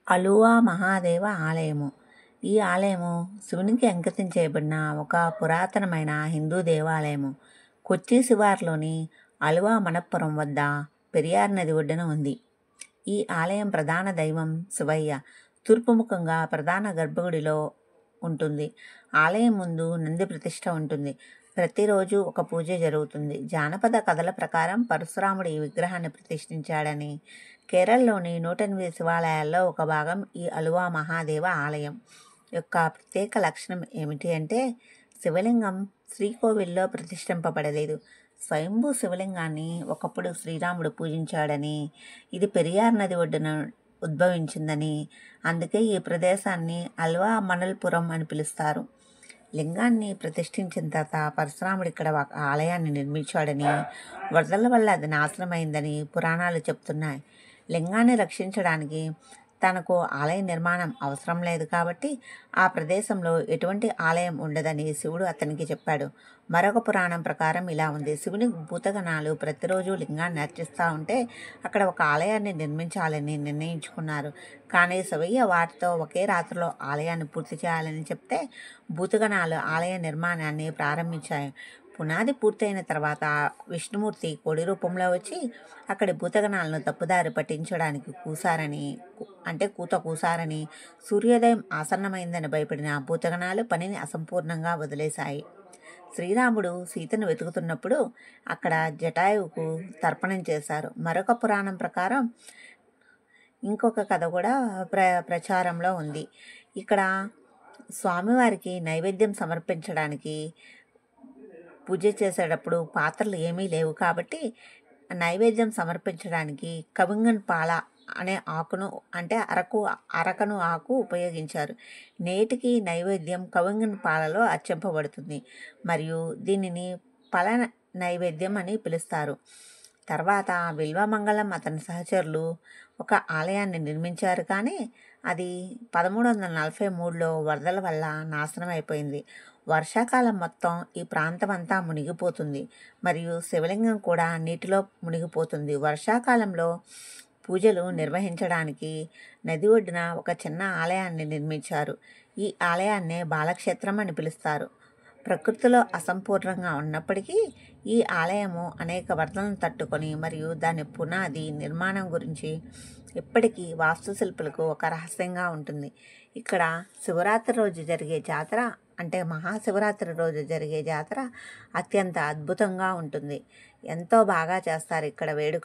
అలువా మహాదేవ ఆలయము. ఈ ఆలయము శివునికి అంకితం చేయబడిన ఒక పురాతనమైన హిందూ దేవాలయము. కొచ్చి శివార్లోని అలువా మనప్పురం వద్ద పెరియార్ నది ఒడ్డున ఉంది. ఈ ఆలయం ప్రధాన దైవం శివయ్య. తూర్పుముఖంగా ప్రధాన గర్భగుడిలో ఉంటుంది. ఆలయం ముందు నంది ప్రతిష్ఠ ఉంటుంది. ప్రతిరోజు ఒక పూజ జరుగుతుంది. జానపద కథల ప్రకారం పరశురాముడు ఈ విగ్రహాన్ని ప్రతిష్ఠించాడని. కేరళలోని 108 శివాలయాల్లో ఒక భాగం ఈ అలువా మహాదేవ ఆలయం యొక్క ప్రత్యేక లక్షణం ఏమిటి అంటే, శివలింగం శ్రీకోవిల్లో ప్రతిష్ఠింపబడలేదు. స్వయంభూ శివలింగాన్ని ఒకప్పుడు శ్రీరాముడు పూజించాడని, ఇది పెరియార్ నది ఒడ్డున ఉద్భవించిందని, అందుకే ఈ ప్రదేశాన్ని అల్వా మనల్పురం అని పిలుస్తారు. లింగాన్ని ప్రతిష్ఠించిన తర్వాత పరశురాముడు ఇక్కడ ఒక ఆలయాన్ని నిర్మించాడని, వరదల వల్ల అది నాశనమైందని పురాణాలు చెప్తున్నాయి. లింగాన్ని రక్షించడానికి తనకు ఆలయ నిర్మాణం అవసరం లేదు కాబట్టి ఆ ప్రదేశంలో ఎటువంటి ఆలయం ఉండదని శివుడు అతనికి చెప్పాడు. మరొక పురాణం ప్రకారం ఇలా ఉంది. శివుని భూతగణాలు ప్రతిరోజు లింగాన్ని అర్చిస్తూ ఉంటే అక్కడ ఒక ఆలయాన్ని నిర్మించాలని నిర్ణయించుకున్నారు. కానీ శివయ్య వాటితో ఒకే రాత్రిలో ఆలయాన్ని పూర్తి చేయాలని చెప్తే భూతగణాలు ఆలయ నిర్మాణాన్ని ప్రారంభించాయి. పునాది పూర్తయిన తర్వాత విష్ణుమూర్తి కోడి రూపంలో వచ్చి అక్కడి భూతగణాలను తప్పుదారి పట్టించడానికి కూత కూసారని, సూర్యోదయం ఆసన్నమైందని భయపడిన భూతగణాలు పనిని అసంపూర్ణంగా వదిలేశాయి. శ్రీరాముడు సీతను వెతుకుతున్నప్పుడు అక్కడ జటాయువుకు తర్పణం చేశారు. మరొక పురాణం ప్రకారం ఇంకొక కథ కూడా ప్రచారంలో ఉంది. ఇక్కడ స్వామివారికి నైవేద్యం సమర్పించడానికి పూజ చేసేటప్పుడు పాత్రలు ఏమీ లేవు కాబట్టి నైవేద్యం సమర్పించడానికి కవింగన్ పాల అనే ఆకును అంటే అరకను ఆకు ఉపయోగించారు. నేటికి నైవేద్యం కవింగన్ పాలలో అర్చింపబడుతుంది మరియు దీనిని పల నైవేద్యం అని పిలుస్తారు. తర్వాత బిల్వమంగళం అతని సహచరులు ఒక ఆలయాన్ని నిర్మించారు, కానీ అది 1343లో వరదల వల్ల నాశనం అయిపోయింది. వర్షాకాలం మొత్తం ఈ ప్రాంతం అంతా మునిగిపోతుంది మరియు శివలింగం కూడా నీటిలో మునిగిపోతుంది. వర్షాకాలంలో పూజలు నిర్వహించడానికి నది ఒడ్డున ఒక చిన్న ఆలయాన్ని నిర్మించారు. ఈ ఆలయాన్నే బాలక్షేత్రం అని పిలుస్తారు. ప్రకృతిలో అసంపూర్ణంగా ఉన్నప్పటికీ ఈ ఆలయము అనేక వరదలను తట్టుకొని మరియు దాని పునాది నిర్మాణం గురించి ఇప్పటికీ వాస్తుశిల్పులకు ఒక రహస్యంగా ఉంటుంది. ఇక్కడ శివరాత్రి రోజు జరిగే జాతర అంటే మహాశివరాత్రి రోజు జరిగే జాతర అత్యంత అద్భుతంగా ఉంటుంది. ఎంతో బాగా చేస్తారు ఇక్కడ వేడుకలు.